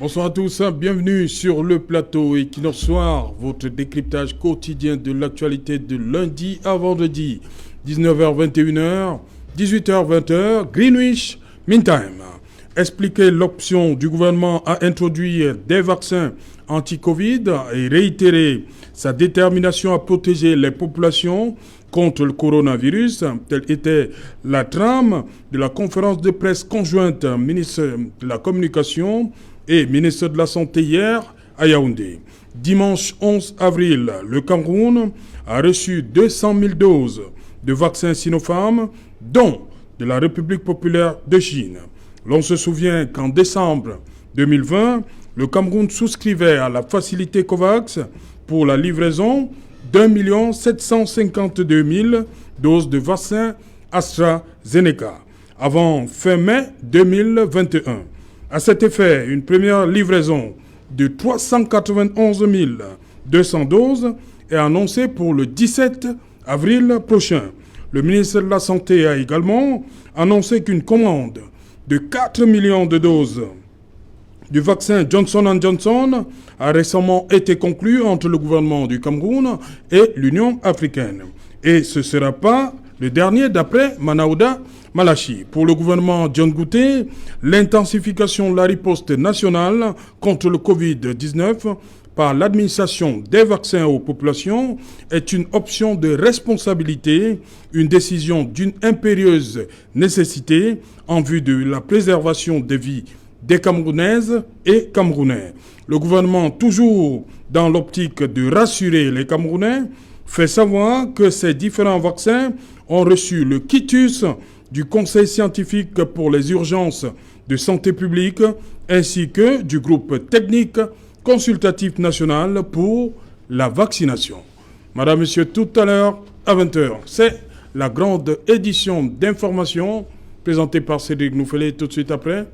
Bonsoir à tous, bienvenue sur le plateau Equinox Soir, votre décryptage quotidien de l'actualité de lundi à vendredi, 19h-21h, 18h-20h, Greenwich Mean Time. Expliquer l'option du gouvernement à introduire des vaccins anti-Covid et réitérer sa détermination à protéger les populations contre le coronavirus. Telle était la trame de la conférence de presse conjointe ministre de la Communication et ministre de la Santé hier à Yaoundé. Dimanche 11 avril, le Cameroun a reçu 200 000 doses de vaccins Sinopharm, dont de la République populaire de Chine. L'on se souvient qu'en décembre 2020, le Cameroun souscrivait à la facilité COVAX pour la livraison d'1 752 000 doses de vaccins AstraZeneca avant fin mai 2021. À cet effet, une première livraison de 391 200 doses est annoncée pour le 17 avril prochain. Le ministre de la Santé a également annoncé qu'une commande de 4 millions de doses du vaccin Johnson & Johnson a récemment été conclue entre le gouvernement du Cameroun et l'Union africaine. Et ce ne sera pas le dernier d'après Manaouda Malachi. Pour le gouvernement John Gouté, l'intensification de la riposte nationale contre le Covid-19 par l'administration des vaccins aux populations est une option de responsabilité, une décision d'une impérieuse nécessité en vue de la préservation des vies des Camerounaises et Camerounais. Le gouvernement, toujours dans l'optique de rassurer les Camerounais, fait savoir que ces différents vaccins ont reçu le quitus du Conseil scientifique pour les urgences de santé publique ainsi que du groupe technique consultatif national pour la vaccination. Madame, Monsieur, tout à l'heure à 20h, c'est la grande édition d'information présentée par Cédric Nouffelé. Tout de suite après,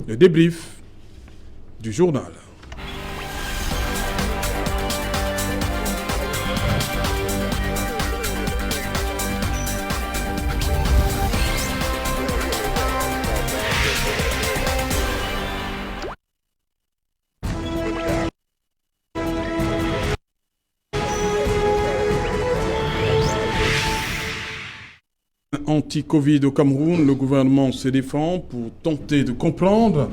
le débrief du journal. Anti-Covid au Cameroun, le gouvernement se défend pour tenter de comprendre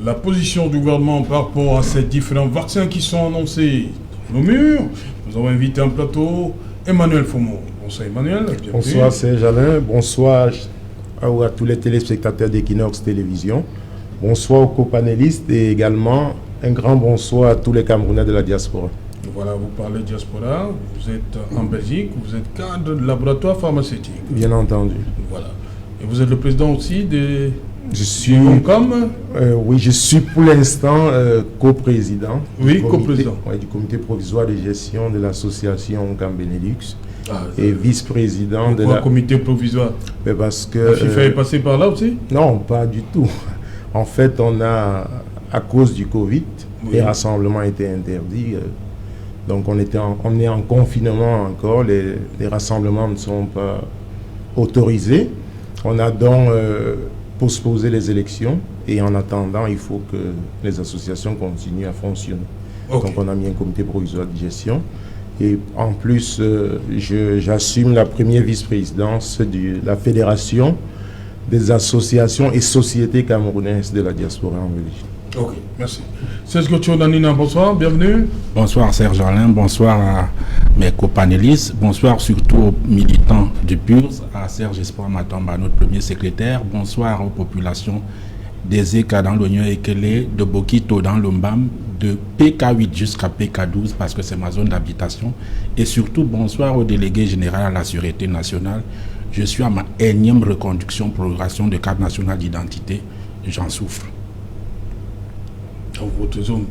la position du gouvernement par rapport à ces différents vaccins qui sont annoncés dans nos murs. Nous avons invité un plateau Emmanuel Fomo. Bonsoir Emmanuel. Bienvenue. Bonsoir Serge Alain, bonsoir à tous les téléspectateurs d'Equinox Télévision, bonsoir aux copanélistes et également un grand bonsoir à tous les Camerounais de la diaspora. Voilà, vous parlez diaspora, vous êtes en Belgique, vous êtes cadre de laboratoire pharmaceutique. Bien entendu. Voilà. Et vous êtes le président aussi des... Je suis... oui, je suis pour l'instant coprésident. Oui, coprésident. Du comité provisoire de gestion de l'association Cambénélux. Et vice-président de la... comité provisoire? Mais parce que... La FIFA est passée par là aussi? Non, pas du tout. En fait, on a, à cause du Covid, les rassemblements étaient interdits. Donc on est en confinement encore, les rassemblements ne sont pas autorisés. On a donc postposé les élections et en attendant, il faut que les associations continuent à fonctionner. Okay. Donc on a mis un comité provisoire de gestion et en plus j'assume la première vice-présidence de la Fédération des associations et sociétés camerounaises de la diaspora en Belgique. Ok, merci. Serge Gotcho-Nanina, bonsoir, bienvenue. Bonsoir Serge Alain, bonsoir à mes copanélistes, bonsoir surtout aux militants du PURS, à Serge Espoir Matamba, notre premier secrétaire, bonsoir aux populations des Eka dans l'Oignon Ekele, de Bokito dans l'Ombam, de PK8 jusqu'à PK12 parce que c'est ma zone d'habitation, et surtout bonsoir au délégué général à la Sûreté nationale. Je suis à ma énième reconduction, progression de carte nationale d'identité, j'en souffre. Dans votre zone,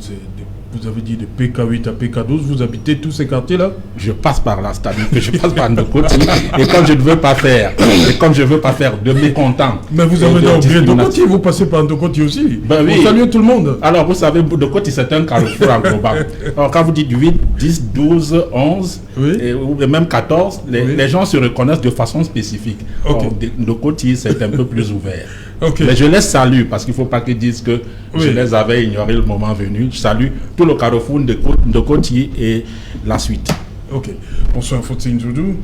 vous avez dit de PK8 à PK12, vous habitez tous ces quartiers-là? Je passe par là, c'est-à-dire que je passe par Ndokoti, et comme je ne veux pas faire, de mécontents. Mais vous avez oublié Ndokoti, vous passez par Ndokoti aussi. Ben oui. Vous saluez tout le monde. Alors vous savez, Ndokoti c'est un carrefour global. Alors quand vous dites 8, 10, 12, 11, oui. et même 14, les gens se reconnaissent de façon spécifique. Okay. Ndokoti c'est un peu plus ouvert. Okay. Mais je les salue parce qu'il ne faut pas qu'ils disent que je les avais ignorés le moment venu. Je salue tout le carrefour de Coty et la suite. Ok. Bonsoir Faustine Zoudou.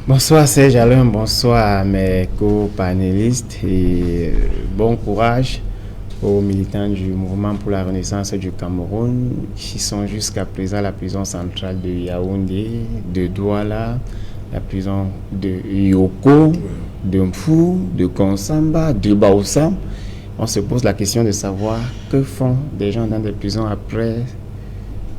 Bonsoir Serge Alain, bonsoir à mes co-panélistes et bon courage aux militants du mouvement pour la renaissance du Cameroun qui sont jusqu'à présent à la prison centrale de Yaoundé, de Douala, la prison de Yoko, de Mfou, de Konsamba, de Baoussa. On se pose la question de savoir que font des gens dans des prisons après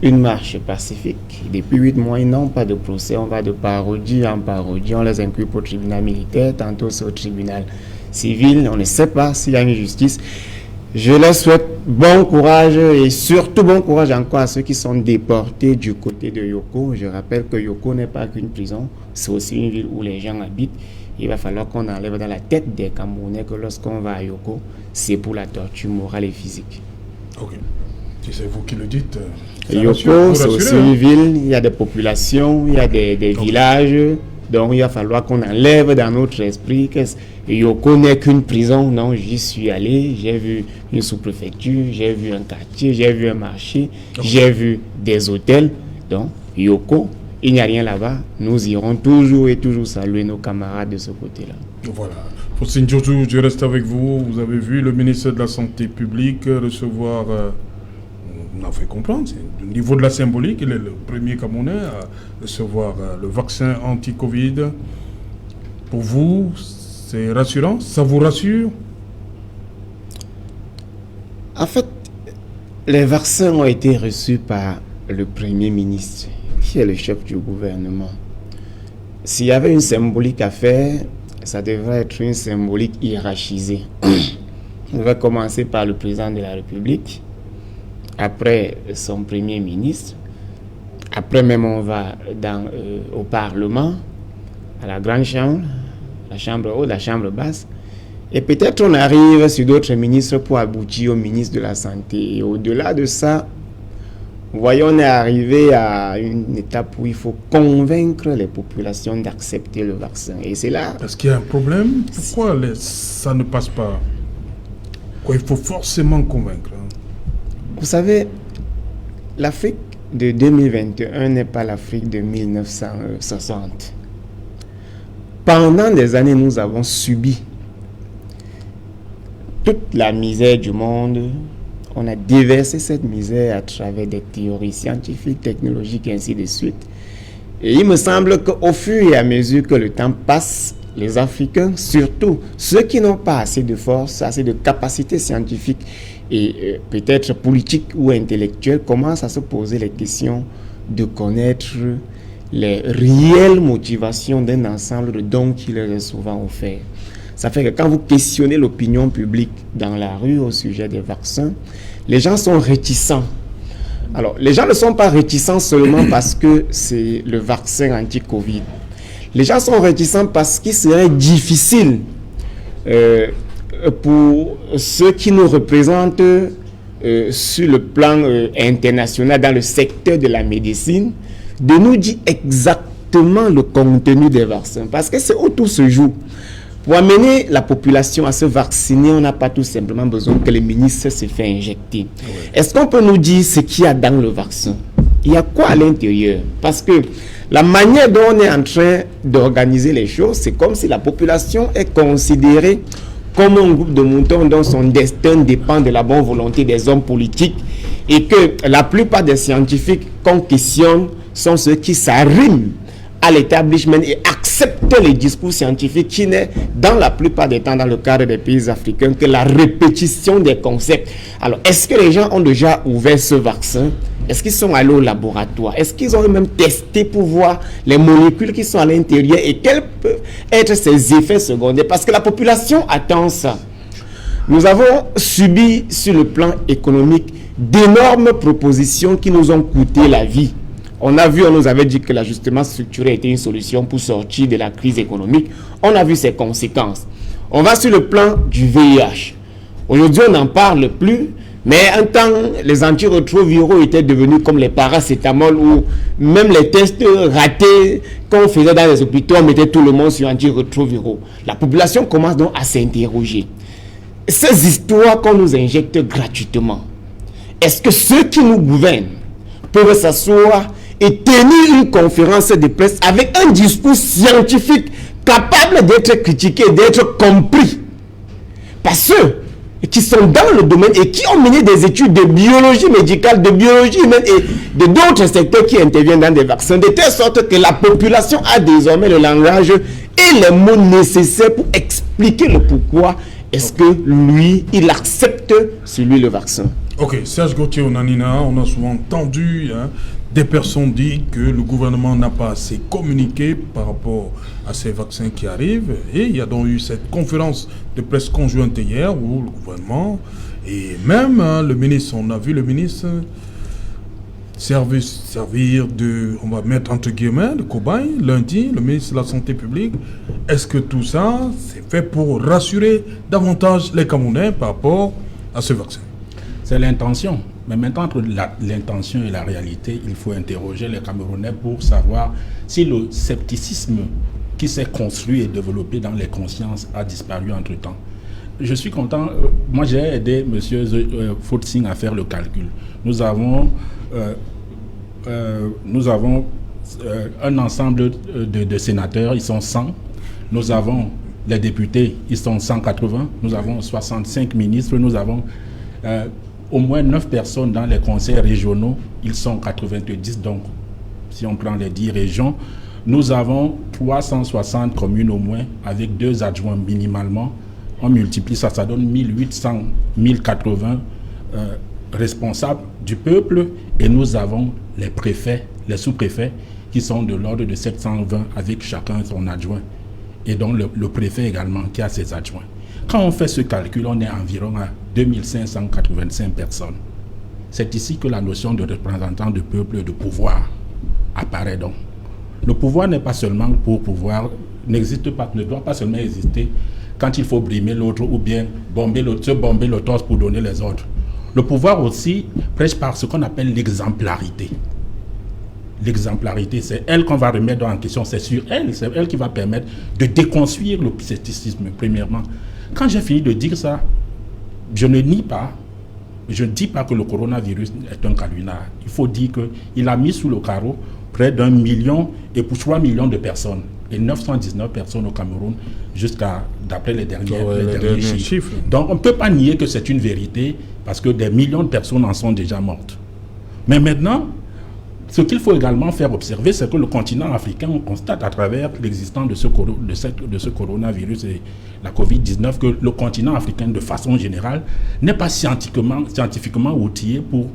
une marche pacifique. Depuis 8 mois, ils n'ont pas de procès. On va de parodie en parodie. On les inculpe au tribunal militaire, tantôt c'est au tribunal civil. On ne sait pas s'il y a une justice. Je leur souhaite bon courage et surtout bon courage encore à ceux qui sont déportés du côté de Yoko. Je rappelle que Yoko n'est pas qu'une prison, c'est aussi une ville où les gens habitent. Il va falloir qu'on enlève dans la tête des Camerounais que lorsqu'on va à Yoko, c'est pour la torture morale et physique. Ok. Si c'est vous qui le dites. Yoko, c'est aussi une ville, il y a des populations, il y a des villages. Donc il va falloir qu'on enlève dans notre esprit que Yoko n'est qu'une prison. Non, j'y suis allé, j'ai vu une sous-préfecture, j'ai vu un quartier, j'ai vu un marché, j'ai vu des hôtels. Donc Yoko, il n'y a rien là-bas. Nous irons toujours et toujours saluer nos camarades de ce côté-là. Voilà. Faustine Zoudou, je reste avec vous. Vous avez vu le ministre de la Santé publique recevoir... on a fait comprendre, c'est au niveau de la symbolique, il est le premier Camerounais à recevoir le vaccin anti-Covid. Pour vous, c'est rassurant? Ça vous rassure? En fait, les vaccins ont été reçus par le Premier ministre, qui est le chef du gouvernement. S'il y avait une symbolique à faire, ça devrait être une symbolique hiérarchisée. On va commencer par le président de la République, après son premier ministre, après même on va au Parlement, à la grande chambre, la chambre haute, la chambre basse, et peut-être on arrive sur d'autres ministres pour aboutir au ministre de la Santé. Et au-delà de ça, voyons, on est arrivé à une étape où il faut convaincre les populations d'accepter le vaccin. Et c'est là... Est-ce qu'il y a un problème? Pourquoi ça ne passe pas? Il faut forcément convaincre. Vous savez, l'Afrique de 2021 n'est pas l'Afrique de 1960. Pendant des années, nous avons subi toute la misère du monde. On a déversé cette misère à travers des théories scientifiques, technologiques et ainsi de suite. Et il me semble qu'au fur et à mesure que le temps passe, les Africains, surtout ceux qui n'ont pas assez de force, assez de capacités scientifiques et peut-être politiques ou intellectuelles, commencent à se poser les questions de connaître les réelles motivations d'un ensemble de dons qui leur est souvent offert. Ça fait que quand vous questionnez l'opinion publique dans la rue au sujet des vaccins, les gens sont réticents. Alors, les gens ne sont pas réticents seulement parce que c'est le vaccin anti-Covid. Les gens sont réticents parce qu'il serait difficile pour ceux qui nous représentent sur le plan international dans le secteur de la médecine de nous dire exactement le contenu des vaccins. Parce que c'est où tout se joue. Pour amener la population à se vacciner, on n'a pas tout simplement besoin que le ministre se fait injecter. Oui. Est-ce qu'on peut nous dire ce qu'il y a dans le vaccin? Il y a quoi à l'intérieur? Parce que la manière dont on est en train d'organiser les choses, c'est comme si la population est considérée comme un groupe de moutons dont son destin dépend de la bonne volonté des hommes politiques et que la plupart des scientifiques qu'on questionne sont ceux qui s'arriment à l'établissement et acceptent les discours scientifiques qui n'est dans la plupart des temps dans le cadre des pays africains que la répétition des concepts. Alors, est-ce que les gens ont déjà ouvert ce vaccin? Est-ce qu'ils sont allés au laboratoire? Est-ce qu'ils ont même testé pour voir les molécules qui sont à l'intérieur et quels peuvent être ces effets secondaires? Parce que la population attend ça. Nous avons subi sur le plan économique d'énormes propositions qui nous ont coûté la vie. On a vu, on nous avait dit que l'ajustement structurel était une solution pour sortir de la crise économique. On a vu ses conséquences. On va sur le plan du VIH. Aujourd'hui, on n'en parle plus, mais un temps, les antirétroviraux étaient devenus comme les paracétamol où même les tests ratés qu'on faisait dans les hôpitaux, on mettait tout le monde sur antirétroviraux. La population commence donc à s'interroger. ces histoires qu'on nous injecte gratuitement, est-ce que ceux qui nous gouvernent peuvent s'asseoir et tenir une conférence de presse avec un discours scientifique capable d'être critiqué, d'être compris par ceux qui sont dans le domaine et qui ont mené des études de biologie médicale, de biologie humaine et de d'autres secteurs qui interviennent dans des vaccins, de telle sorte que la population a désormais le langage et les mots nécessaires pour expliquer le pourquoi est-ce que lui, il accepte celui le vaccin. Ok, Serge Gauthier Onanina, on a souvent entendu des personnes dire que le gouvernement n'a pas assez communiqué par rapport à ces vaccins qui arrivent. Et il y a donc eu cette conférence de presse conjointe hier où le gouvernement et même le ministre, on a vu le ministre servir de, on va mettre entre guillemets, de cobaye lundi, le ministre de la Santé publique. Est-ce que tout ça, c'est fait pour rassurer davantage les Camerounais par rapport à ce vaccin? C'est l'intention. Mais maintenant, entre l'intention et la réalité, il faut interroger les Camerounais pour savoir si le scepticisme qui s'est construit et développé dans les consciences a disparu entre-temps. Je suis content. Moi, j'ai aidé M. Footsing à faire le calcul. Nous avons un ensemble de sénateurs, ils sont 100. Nous avons les députés, ils sont 180. Nous avons 65 ministres. Nous avons au moins 9 personnes dans les conseils régionaux. Ils sont 90. Donc, si on prend les 10 régions, nous avons 360 communes au moins, avec 2 adjoints minimalement. On multiplie ça, ça donne 1800, 1080 responsables du peuple. Et nous avons les préfets, les sous-préfets, qui sont de l'ordre de 720 avec chacun son adjoint. Et donc le préfet également qui a ses adjoints. Quand on fait ce calcul, on est environ à 2585 personnes. C'est ici que la notion de représentant de peuple et de pouvoir apparaît donc. Le pouvoir n'est pas seulement pour pouvoir, n'existe pas, ne doit pas seulement exister quand il faut brimer l'autre ou bien se bomber le torse pour donner les ordres. Le pouvoir aussi prêche par ce qu'on appelle l'exemplarité. L'exemplarité, c'est elle qu'on va remettre en question, c'est sur elle, c'est elle qui va permettre de déconstruire le scepticisme, premièrement. Quand j'ai fini de dire ça, je ne dis pas que le coronavirus est un caluinard. Il faut dire qu'il a mis sous le carreau près d'1 million et pour 3 millions de personnes. Et 919 personnes au Cameroun, d'après les derniers chiffres. Donc on ne peut pas nier que c'est une vérité, parce que des millions de personnes en sont déjà mortes. Mais maintenant, ce qu'il faut également faire observer, c'est que le continent africain, on constate à travers l'existence de ce coronavirus et la Covid-19, que le continent africain, de façon générale, n'est pas scientifiquement outillé pour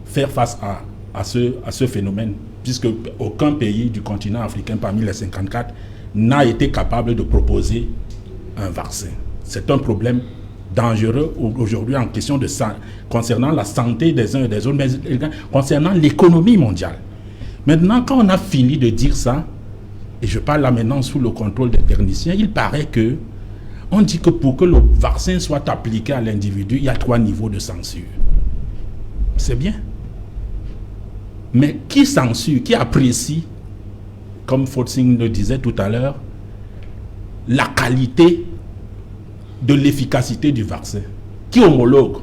faire face à ce phénomène, puisque aucun pays du continent africain, parmi les 54, n'a été capable de proposer un vaccin. C'est un problème dangereux aujourd'hui en question concernant la santé des uns et des autres, mais concernant l'économie mondiale. Maintenant, quand on a fini de dire ça, et je parle là maintenant sous le contrôle des techniciens, il paraît que on dit que pour que le vaccin soit appliqué à l'individu, il y a 3 niveaux de censure. C'est bien. Mais qui censure, qui apprécie, comme Footsing le disait tout à l'heure, la qualité de l'efficacité du vaccin? Qui homologue?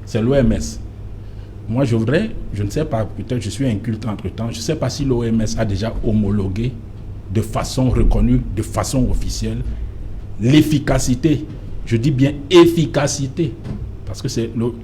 C'est l'OMS. Moi, je ne sais pas, peut-être je suis inculte entre-temps, je ne sais pas si l'OMS a déjà homologué de façon reconnue, de façon officielle, l'efficacité. Je dis bien efficacité, parce que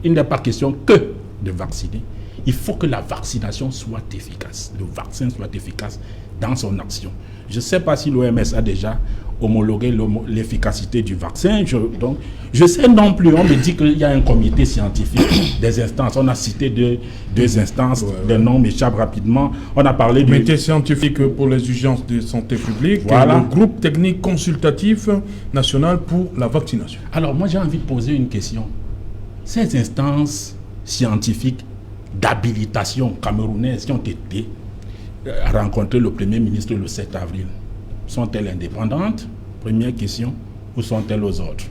il n'est pas question que de vacciner. Il faut que la vaccination soit efficace, le vaccin soit efficace dans son action. Je ne sais pas si l'OMS a déjà homologué l'efficacité du vaccin. Donc, je sais non plus, on me dit qu'il y a un comité scientifique, des instances. On a cité deux instances, des noms m'échappent rapidement. On a parlé du comité scientifique pour les urgences de santé publique, voilà. Le groupe technique consultatif national pour la vaccination. Alors, moi, j'ai envie de poser une question. Ces instances scientifiques d'habilitation camerounaises qui ont été rencontrées le Premier ministre le 7 avril, sont-elles indépendantes? Première question. Ou sont-elles aux ordres?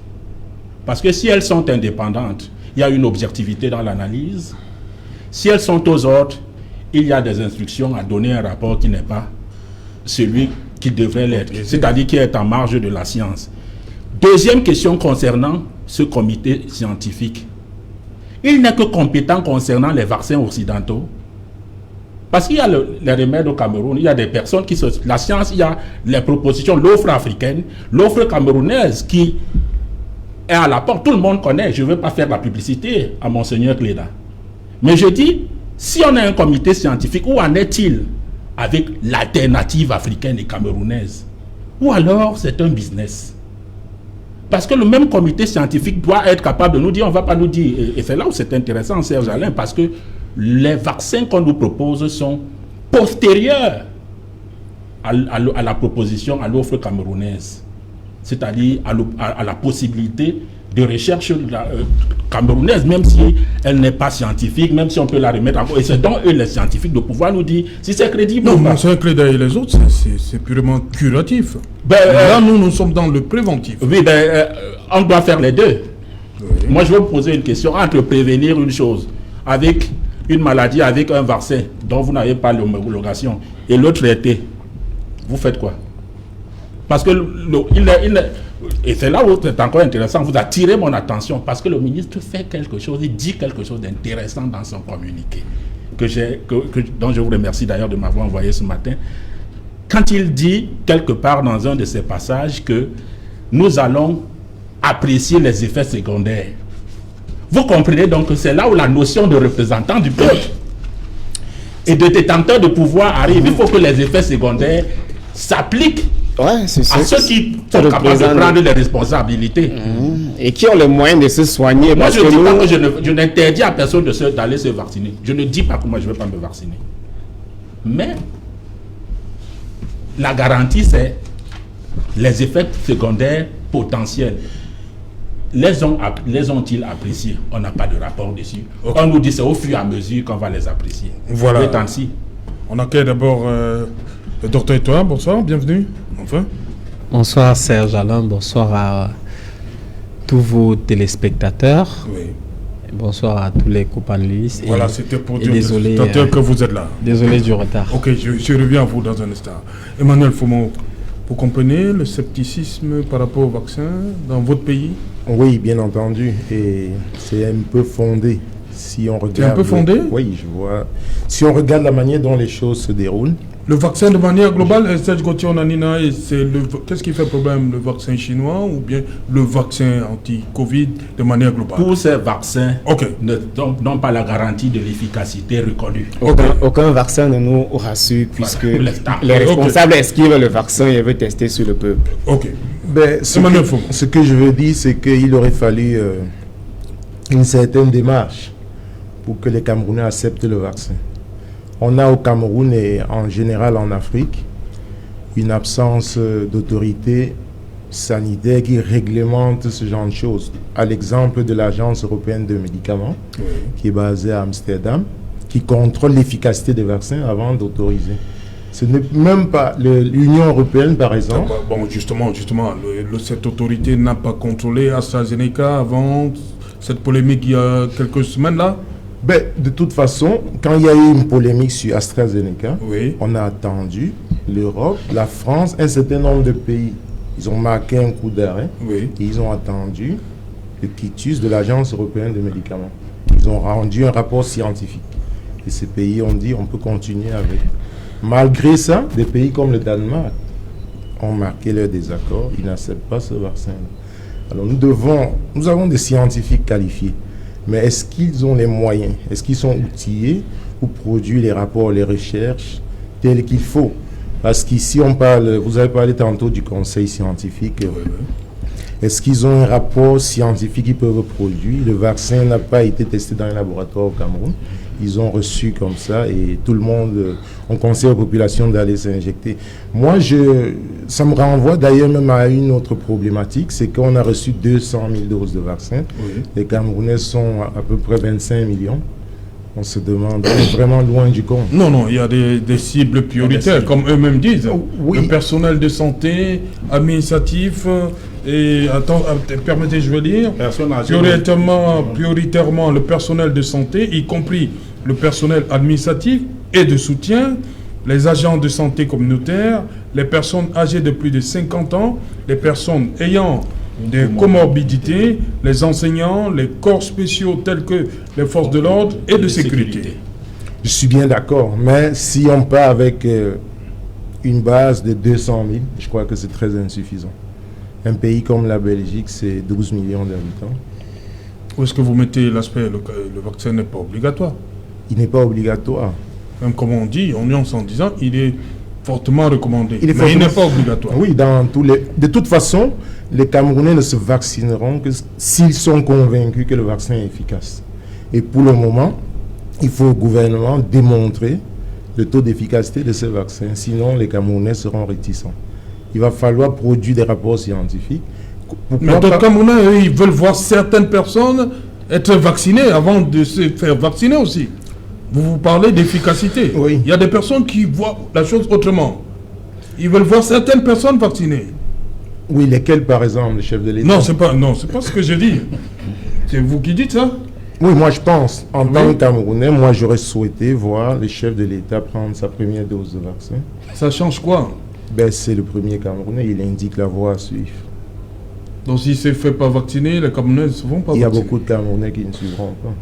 Parce que si elles sont indépendantes, il y a une objectivité dans l'analyse. Si elles sont aux ordres, il y a des instructions à donner un rapport qui n'est pas celui qui devrait l'être, c'est-à-dire qui est en marge de la science. Deuxième question concernant ce comité scientifique, il n'est que compétent concernant les vaccins occidentaux. Parce qu'il y a les remèdes au Cameroun, il y a des personnes qui la science, il y a les propositions, l'offre africaine, l'offre camerounaise qui est à la porte. Tout le monde connaît, je ne veux pas faire la publicité à Monseigneur Cléda. Mais je dis, si on a un comité scientifique, où en est-il avec l'alternative africaine et camerounaise? Ou alors c'est un business? Parce que le même comité scientifique doit être capable de nous dire, on ne va pas nous dire, et c'est là où c'est intéressant, Serge Alain, parce que les vaccins qu'on nous propose sont postérieurs à la proposition, à l'offre camerounaise. C'est-à-dire à la possibilité de recherche camerounaise, même si elle n'est pas scientifique, même si on peut la remettre en cause. Et c'est donc eux, les scientifiques, de pouvoir nous dire si c'est crédible ou pas. Non, c'est Cléda et les autres, c'est purement curatif. Là, nous sommes dans le préventif. Oui, on doit faire les deux. Oui. Moi, je vais vous poser une question. Entre prévenir une chose avec une maladie, avec un vaccin dont vous n'avez pas l'homologation, et le traiter, vous faites quoi? Parce que et c'est là où c'est encore intéressant, vous attirez mon attention, parce que le ministre fait quelque chose, il dit quelque chose d'intéressant dans son communiqué, dont je vous remercie d'ailleurs de m'avoir envoyé ce matin, quand il dit quelque part dans un de ses passages que nous allons apprécier les effets secondaires. Vous comprenez donc que c'est là où la notion de représentant du peuple et de détenteur de pouvoir arrive. Il faut que les effets secondaires s'appliquent à ceux qui sont capables de prendre les responsabilités. Et qui ont les moyens de se soigner. Moi, je ne dis pas que je n'interdis à personne d'aller se vacciner. Je ne dis pas que moi, je ne vais pas me vacciner. Mais la garantie, c'est les effets secondaires potentiels. Les ont-ils appréciés? On n'a pas de rapport dessus. Okay. On nous dit c'est au fur et à mesure qu'on va les apprécier. Voilà. On accueille d'abord le docteur Etoile. Bonsoir, bienvenue. Enfin. Bonsoir Serge Alain, bonsoir à tous vos téléspectateurs. Oui. Bonsoir à tous les copanélistes. Voilà, c'était pour dire que vous êtes là. Désolé du retard. Ok, je reviens à vous dans un instant. Emmanuel Fomon, vous comprenez le scepticisme par rapport au vaccin dans votre pays? Oui, bien entendu. Et c'est un peu fondé. Si on regarde, c'est un peu fondé? Oui, je vois. Si on regarde la manière dont les choses se déroulent. Le vaccin de manière globale, Serge Gauthier Onanina, qu'est-ce qui fait problème? Le vaccin chinois ou bien le vaccin anti-Covid de manière globale? Tous ces vaccins n'ont pas la garantie de l'efficacité reconnue. Aucun vaccin ne nous rassure puisque les responsables esquivent le vaccin et veulent tester sur le peuple. Ok. Ce que je veux dire, c'est qu'il aurait fallu une certaine démarche pour que les Camerounais acceptent le vaccin. On a au Cameroun et en général en Afrique une absence d'autorité sanitaire qui réglemente ce genre de choses. À l'exemple de l'Agence européenne de médicaments, qui est basée à Amsterdam, qui contrôle l'efficacité des vaccins avant d'autoriser. Ce n'est même pas l'Union européenne, par exemple. Bon, justement, cette autorité n'a pas contrôlé AstraZeneca avant cette polémique il y a quelques semaines là. De toute façon, quand il y a eu une polémique sur AstraZeneca, on a attendu l'Europe, la France, un certain nombre de pays. Ils ont marqué un coup d'arrêt et ils ont attendu le quitus de l'Agence européenne de médicaments. Ils ont rendu un rapport scientifique. Et ces pays ont dit on peut continuer avec. Malgré ça, des pays comme le Danemark ont marqué leur désaccord. Ils n'acceptent pas ce vaccin. Alors nous avons des scientifiques qualifiés. Mais est-ce qu'ils ont les moyens? Est-ce qu'ils sont outillés pour produire les rapports, les recherches tels qu'il faut? Parce qu'ici, vous avez parlé tantôt du conseil scientifique. Est-ce qu'ils ont un rapport scientifique qu'ils peuvent produire? Le vaccin n'a pas été testé dans un laboratoire au Cameroun. Ils ont reçu comme ça et tout le monde, on conseille aux populations d'aller s'injecter. Moi, ça me renvoie d'ailleurs même à une autre problématique, c'est qu'on a reçu 200 000 doses de vaccins. Les Camerounais sont à peu près 25 millions. On se demande, on est vraiment loin du compte. Non, il y a des cibles prioritaires, comme eux-mêmes disent. Le personnel de santé, administratif, et permettez, je veux dire, prioritairement le personnel de santé, y compris le personnel administratif et de soutien, les agents de santé communautaire, les personnes âgées de plus de 50 ans, les personnes ayant des comorbidités, les enseignants, les corps spéciaux tels que les forces de l'ordre et de sécurité. Je suis bien d'accord, mais si on part avec une base de 200 000, je crois que c'est très insuffisant. Un pays comme la Belgique, c'est 12 millions d'habitants. Où est-ce que vous mettez l'aspect, le vaccin n'est pas obligatoire? Il n'est pas obligatoire. Même comme on dit, on nuance en disant, il est fortement recommandé, Il n'est pas obligatoire. Oui, de toute façon, les Camerounais ne se vaccineront que s'ils sont convaincus que le vaccin est efficace. Et pour le moment, il faut au gouvernement démontrer le taux d'efficacité de ce vaccin. Sinon, les Camerounais seront réticents. Il va falloir produire des rapports scientifiques. Mais d'autres Camerounais, eux, ils veulent voir certaines personnes être vaccinées avant de se faire vacciner aussi. Vous parlez d'efficacité. Oui. Il y a des personnes qui voient la chose autrement. Ils veulent voir certaines personnes vaccinées. Oui, lesquels, par exemple, le chef de l'État? Non, c'est pas ce que je dis. C'est vous qui dites ça? Oui, moi je pense, en tant que Camerounais, moi j'aurais souhaité voir le chef de l'État prendre sa première dose de vaccin. Ça change quoi? Ben, c'est le premier Camerounais, il indique la voie à suivre. Donc s'il ne se fait pas vacciner, les Camerounais ne se font pas vacciner. Il y a beaucoup de Camerounais qui ne suivront pas.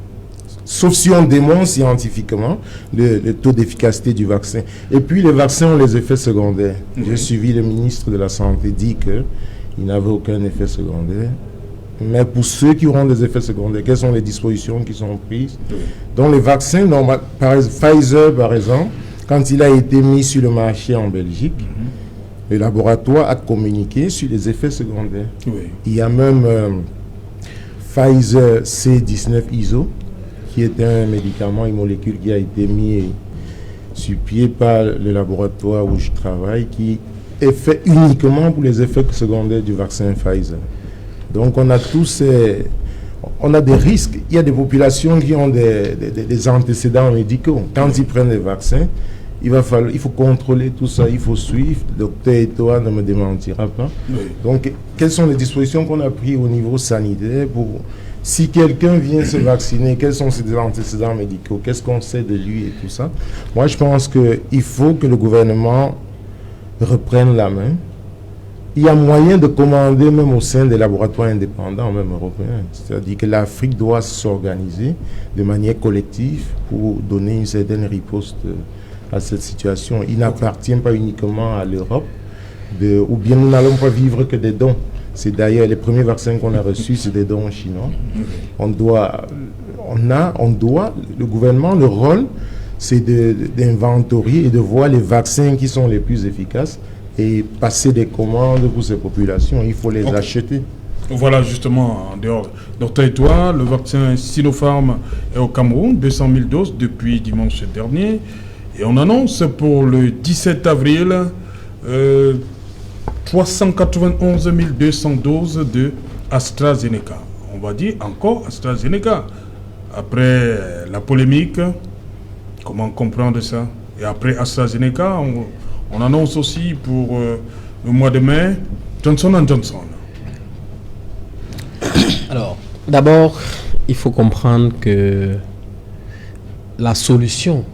Sauf si on démontre scientifiquement le taux d'efficacité du vaccin. Et puis les vaccins ont les effets secondaires. J'ai suivi le ministre de la Santé dit qu'il n'avait aucun effet secondaire. Mais pour ceux qui auront des effets secondaires, quelles sont les dispositions qui sont prises? Donc les vaccins, Pfizer par exemple, quand il a été mis sur le marché en Belgique, le laboratoire a communiqué sur les effets secondaires. Il y a même Pfizer C19 ISO, qui est un médicament, une molécule qui a été mis sur pied par le laboratoire où je travaille, qui est fait uniquement pour les effets secondaires du vaccin Pfizer. Donc on a on a des risques. Il y a des populations qui ont des antécédents médicaux. Quand ils prennent des vaccins, il faut contrôler tout ça, il faut suivre. Le docteur Etoa ne me démentira pas. Oui. Donc, quelles sont les dispositions qu'on a prises au niveau sanitaire pour... Si quelqu'un vient se vacciner, quels sont ses antécédents médicaux? Qu'est-ce qu'on sait de lui et tout ça? Moi, je pense qu'il faut que le gouvernement reprenne la main. Il y a moyen de commander même au sein des laboratoires indépendants, même européens. C'est-à-dire que l'Afrique doit s'organiser de manière collective pour donner une certaine riposte à cette situation. Il n'appartient pas uniquement à l'Europe, ou bien nous n'allons pas vivre que des dons. C'est d'ailleurs les premiers vaccins qu'on a reçus, c'est des dons chinois. Le gouvernement, le rôle, c'est d'inventorier et de voir les vaccins qui sont les plus efficaces et passer des commandes pour ces populations. Il faut les acheter. Voilà justement, en dehors. Docteur Etoa, le vaccin Sinopharm est au Cameroun, 200 000 doses depuis dimanche dernier. Et on annonce pour le 17 avril 391 200 doses de AstraZeneca. On va dire encore AstraZeneca. Après la polémique, comment comprendre ça? Et après AstraZeneca, on annonce aussi pour le mois de mai Johnson & Johnson. Alors, d'abord, il faut comprendre que la solution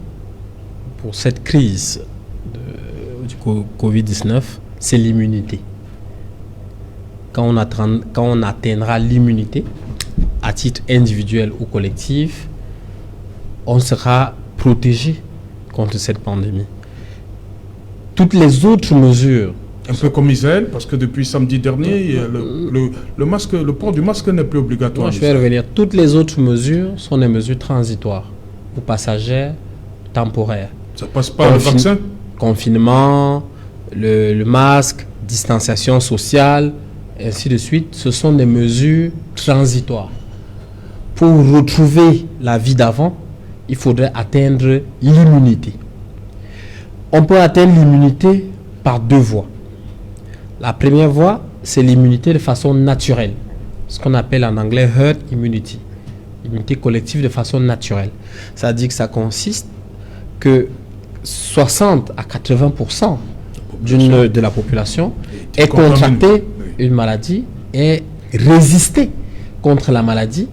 pour cette crise du Covid-19, c'est l'immunité. Quand on atteindra l'immunité, à titre individuel ou collectif, on sera protégé contre cette pandémie. Toutes les autres mesures... Un peu comme Israël, parce que depuis samedi dernier, le port du masque n'est plus obligatoire. Non, je vais revenir. Toutes les autres mesures sont des mesures transitoires ou passagères, temporaires. Ça passe par le vaccin? Confinement, le masque, distanciation sociale, ainsi de suite, ce sont des mesures transitoires. Pour retrouver la vie d'avant, il faudrait atteindre l'immunité. On peut atteindre l'immunité par deux voies. La première voie, c'est l'immunité de façon naturelle, ce qu'on appelle en anglais herd immunity, immunité collective de façon naturelle. C'est-à-dire que ça consiste que 60 à 80% de la population ait contracté une maladie, ait résisté contre la maladie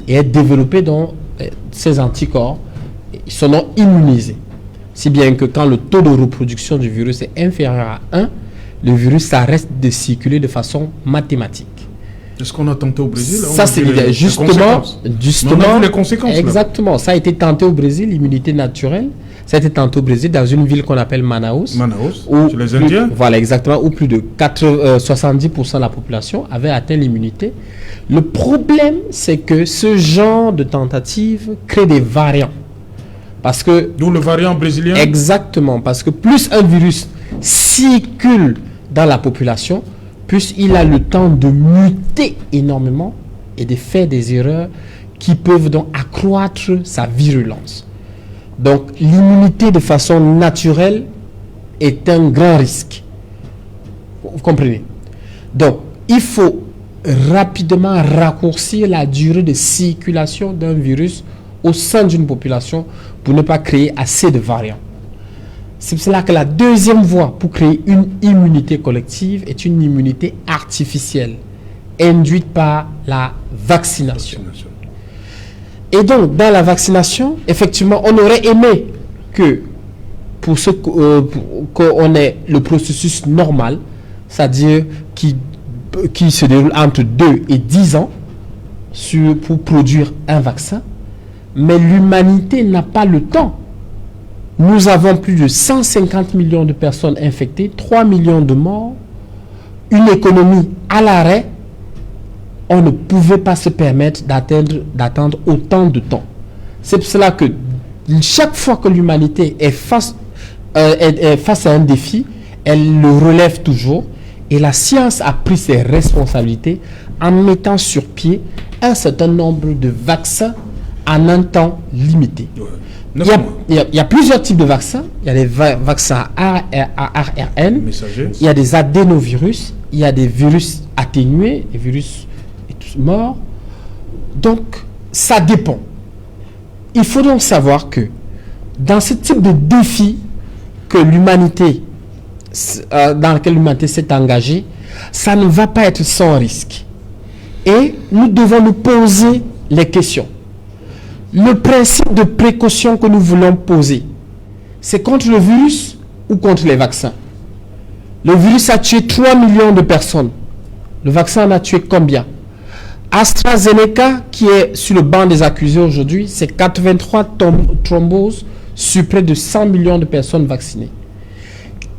et ait développé donc ces anticorps, ils sont immunisés. Si bien que quand le taux de reproduction du virus est inférieur à 1, le virus s'arrête de circuler de façon mathématique. C'est ce qu'on a tenté au Brésil. Ça, c'est l'idée. Justement, on a vu les conséquences. Exactement. Là. Ça a été tenté au Brésil, l'immunité naturelle. Ça a été tenté au Brésil dans une ville qu'on appelle Manaus. Chez les Indiens. Voilà, exactement. Où plus de 70% de la population avait atteint l'immunité. Le problème, c'est que ce genre de tentative crée des variants. Parce que... D'où le variant brésilien. Exactement. Parce que plus un virus circule dans la population, plus il a le temps de muter énormément et de faire des erreurs qui peuvent donc accroître sa virulence. Donc, l'immunité de façon naturelle est un grand risque. Vous comprenez? Donc, il faut rapidement raccourcir la durée de circulation d'un virus au sein d'une population pour ne pas créer assez de variants. C'est pour cela que la deuxième voie pour créer une immunité collective est une immunité artificielle, induite par la vaccination. Et donc, dans la vaccination, effectivement, on aurait aimé que pour qu'on ait le processus normal, c'est-à-dire qui se déroule entre 2 et 10 ans pour produire un vaccin, mais l'humanité n'a pas le temps. Nous avons plus de 150 millions de personnes infectées, 3 millions de morts, une économie à l'arrêt. On ne pouvait pas se permettre d'attendre autant de temps. C'est pour cela que chaque fois que l'humanité est face à un défi, elle le relève toujours. Et la science a pris ses responsabilités en mettant sur pied un certain nombre de vaccins en un temps limité. Il y a plusieurs types de vaccins. Il y a des vaccins ARN, il y a des adénovirus, il y a des virus atténués, des virus morts. Donc, ça dépend. Il faut donc savoir que dans ce type de défi que l'humanité, dans lequel l'humanité s'est engagée, ça ne va pas être sans risque. Et nous devons nous poser les questions. Le principe de précaution que nous voulons poser, c'est contre le virus ou contre les vaccins? Le virus a tué 3 millions de personnes. Le vaccin en a tué combien? AstraZeneca, qui est sur le banc des accusés aujourd'hui, c'est 83 thromboses sur près de 100 millions de personnes vaccinées.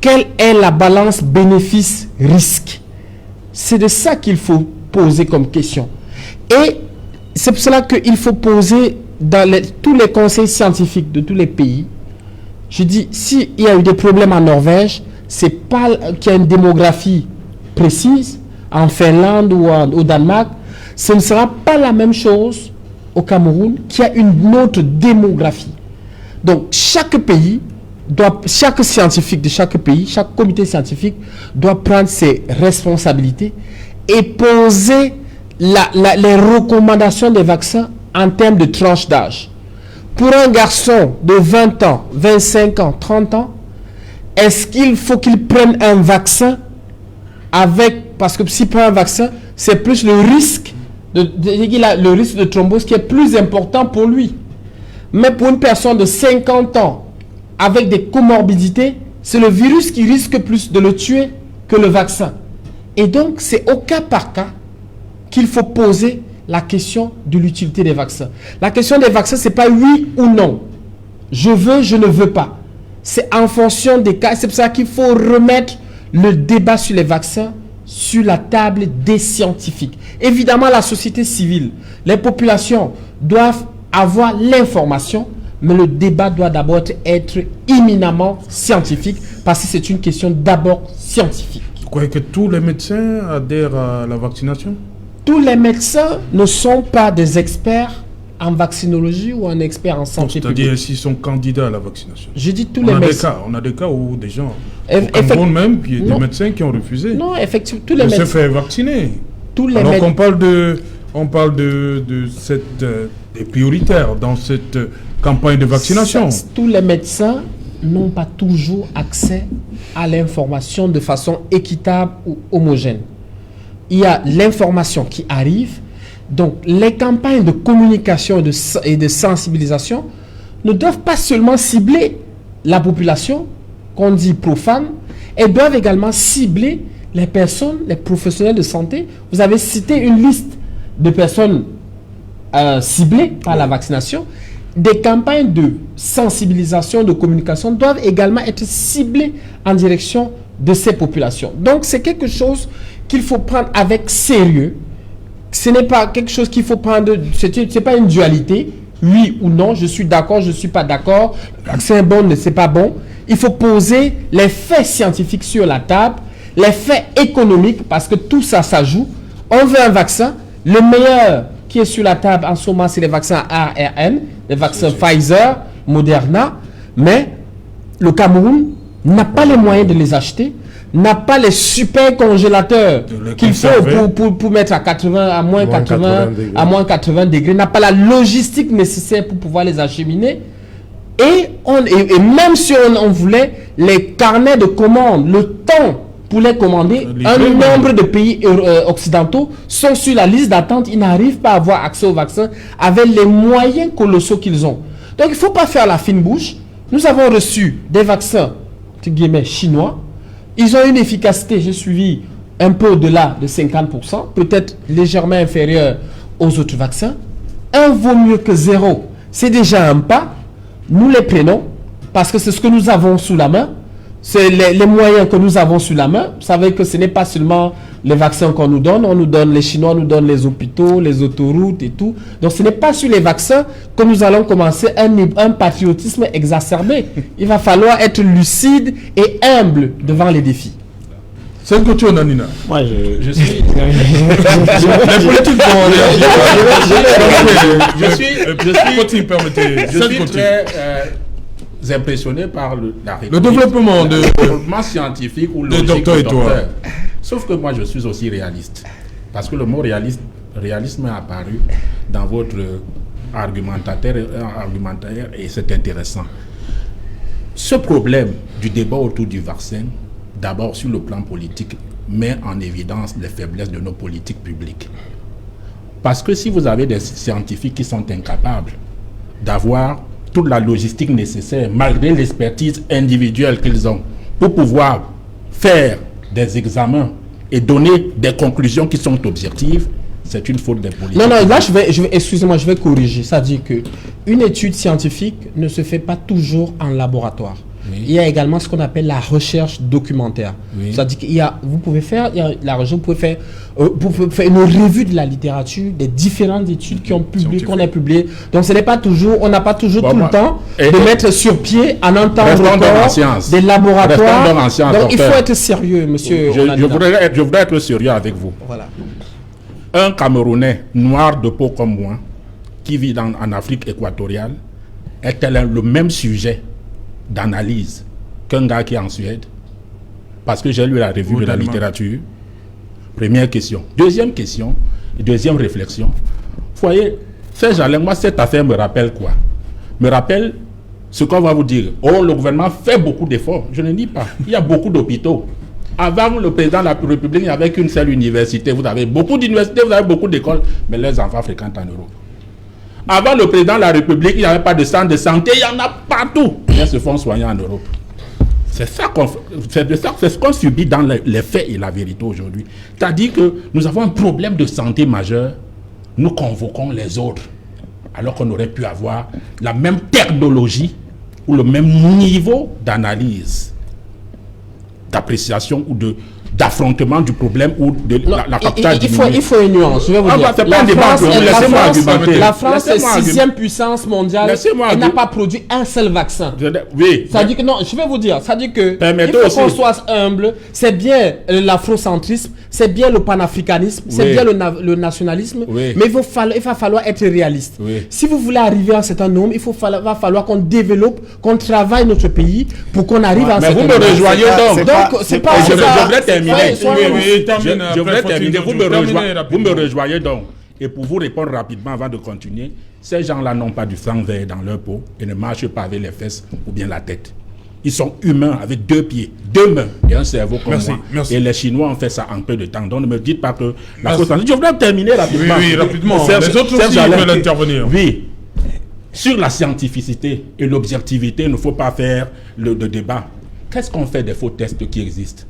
Quelle est la balance bénéfice-risque? C'est de ça qu'il faut poser comme question. Et c'est pour cela qu'il faut poser dans tous les conseils scientifiques de tous les pays. Je dis, s'il y a eu des problèmes en Norvège, c'est pas qu'il y a une démographie précise, en Finlande ou au Danemark, ce ne sera pas la même chose au Cameroun qui a une autre démographie. Donc, chaque pays, chaque scientifique de chaque pays, chaque comité scientifique doit prendre ses responsabilités et poser les recommandations des vaccins en termes de tranche d'âge. Pour un garçon de 20 ans, 25 ans, 30 ans, est-ce qu'il faut qu'il prenne un vaccin parce que s'il prend un vaccin, c'est plus le risque le risque de thrombose qui est plus important pour lui. Mais pour une personne de 50 ans avec des comorbidités, c'est le virus qui risque plus de le tuer que le vaccin. Et donc, c'est au cas par cas qu'il faut poser la question de l'utilité des vaccins. La question des vaccins, ce n'est pas oui ou non. Je veux, je ne veux pas. C'est en fonction des cas. C'est pour ça qu'il faut remettre le débat sur les vaccins sur la table des scientifiques. Évidemment, la société civile, les populations doivent avoir l'information, mais le débat doit d'abord être éminemment scientifique, parce que c'est une question d'abord scientifique. Vous croyez que tous les médecins adhèrent à la vaccination? Tous les médecins ne sont pas des experts en vaccinologie ou un expert en santé publique. C'est-à-dire s'ils sont candidats à la vaccination. Je dis tous les médecins. On a des cas où des gens, au Cameroun même, il y a des médecins qui ont refusé. Non, effectivement, tous les médecins. De se faire vacciner. Alors qu'on parle de cette des prioritaires dans cette campagne de vaccination. Tous les médecins n'ont pas toujours accès à l'information de façon équitable ou homogène. Il y a l'information qui arrive. Donc, les campagnes de communication et de sensibilisation ne doivent pas seulement cibler la population, qu'on dit profane, elles doivent également cibler les personnes, les professionnels de santé, vous avez cité une liste de personnes ciblées par la vaccination. Des campagnes de sensibilisation, de communication doivent également être ciblées en direction de ces populations. Donc, c'est quelque chose qu'il faut prendre avec sérieux. Ce n'est pas quelque chose qu'il faut prendre, c'est pas une dualité, oui ou non, je suis d'accord, je ne suis pas d'accord, le vaccin est bon, c'est pas bon. Il faut poser les faits scientifiques sur la table, les faits économiques, parce que tout ça, ça joue. On veut un vaccin, le meilleur qui est sur la table en ce moment, c'est les vaccins ARN, les vaccins Pfizer, Moderna, mais le Cameroun n'a pas les moyens de les acheter, n'a pas les super congélateurs qu'il faut pour mettre à 80, à moins 80, à moins 80 degrés, n'a pas la logistique nécessaire pour pouvoir les acheminer. Et même si on voulait, les carnets de commandes, le temps pour les commander, un nombre de pays occidentaux sont sur la liste d'attente. Ils n'arrivent pas à avoir accès au vaccin avec les moyens colossaux qu'ils ont. Donc il ne faut pas faire la fine bouche. Nous avons reçu des vaccins, entre guillemets, chinois. Ils ont une efficacité, j'ai suivi, un peu au-delà de 50%, peut-être légèrement inférieure aux autres vaccins. Un vaut mieux que 0. C'est déjà un pas. Nous les prenons parce que c'est ce que nous avons sous la main. C'est les moyens que nous avons sous la main. Vous savez que ce n'est pas seulement les vaccins qu'on nous donne. On nous donne, les Chinois nous donnent les hôpitaux, les autoroutes et tout. Donc ce n'est pas sur les vaccins que nous allons commencer un patriotisme exacerbé. Il va falloir être lucide et humble devant les défis. C'est un côté Nanina. Moi, je suis... Les politiques je suis très impressionné par le développement le développement scientifique ou logique du docteur. Sauf que moi, je suis aussi réaliste. Parce que le mot réalisme est apparu dans votre argumentaire et c'est intéressant. Ce problème du débat autour du vaccin, d'abord sur le plan politique, met en évidence les faiblesses de nos politiques publiques. Parce que si vous avez des scientifiques qui sont incapables d'avoir toute la logistique nécessaire, malgré l'expertise individuelle qu'ils ont, pour pouvoir faire des examens et donner des conclusions qui sont objectives, c'est une faute des politiques. Non, là, excusez-moi, je vais corriger. C'est-à-dire qu'une étude scientifique ne se fait pas toujours en laboratoire. Oui. Il y a également ce qu'on appelle la recherche documentaire. Oui. C'est-à-dire qu'il y a, vous pouvez faire une revue de la littérature, des différentes études qui ont publié, qu'on a publiées. Donc ce n'est pas toujours, on n'a pas toujours tout le temps de mettre sur pied en un temps record des laboratoires. Donc il faut être sérieux, monsieur. Je voudrais être sérieux avec vous. Voilà. Un Camerounais noir de peau comme moi, qui vit en Afrique équatoriale, est-elle le même sujet d'analyse qu'un gars qui est en Suède? Parce que j'ai lu la revue de la littérature. Première question. Deuxième question, deuxième réflexion. Vous voyez, moi, cette affaire me rappelle quoi? Me rappelle ce qu'on va vous dire. Oh, le gouvernement fait beaucoup d'efforts. Je ne dis pas. Il y a beaucoup d'hôpitaux. Avant le président de la République, il n'y avait qu'une seule université. Vous avez beaucoup d'universités, vous avez beaucoup d'écoles, mais les enfants fréquentent en Europe. Avant le président de la République, il n'y avait pas de centre de santé, il y en a partout. Ils se font soigner en Europe. C'est ce qu'on subit dans les faits et la vérité aujourd'hui. C'est-à-dire que nous avons un problème de santé majeur, nous convoquons les autres, alors qu'on aurait pu avoir la même technologie ou le même niveau d'analyse, d'appréciation ou d'affrontement du problème ou de la capitale. Il faut une nuance. Je vais vous dire. La France est 6e puissance mondiale et n'a pas produit un seul vaccin. Oui. Ça dit que non, je vais vous dire. Ça dit que il faut qu'on soit humble. C'est bien l'afrocentrisme, c'est bien le panafricanisme, c'est bien le nationalisme, mais il va falloir être réaliste. Si vous voulez arriver à un certain nombre, va falloir qu'on développe, qu'on travaille notre pays pour qu'on arrive à un certain nombre. Mais vous me rejoignez donc. Donc, c'est pas ça. Je voudrais terminer. Vous me rejoignez donc. Et pour vous répondre rapidement avant de continuer, ces gens-là n'ont pas du sang vert dans leur peau et ne marchent pas avec les fesses ou bien la tête. Ils sont humains avec 2 pieds, 2 mains et un cerveau comme moi. Merci. Et les Chinois ont fait ça en peu de temps. Donc ne me dites pas que la chose... Je voudrais terminer rapidement. Oui, rapidement. Les autres aussi veulent intervenir. Oui. Sur la scientificité et l'objectivité, il ne faut pas faire le débat. Qu'est-ce qu'on fait des faux tests qui existent?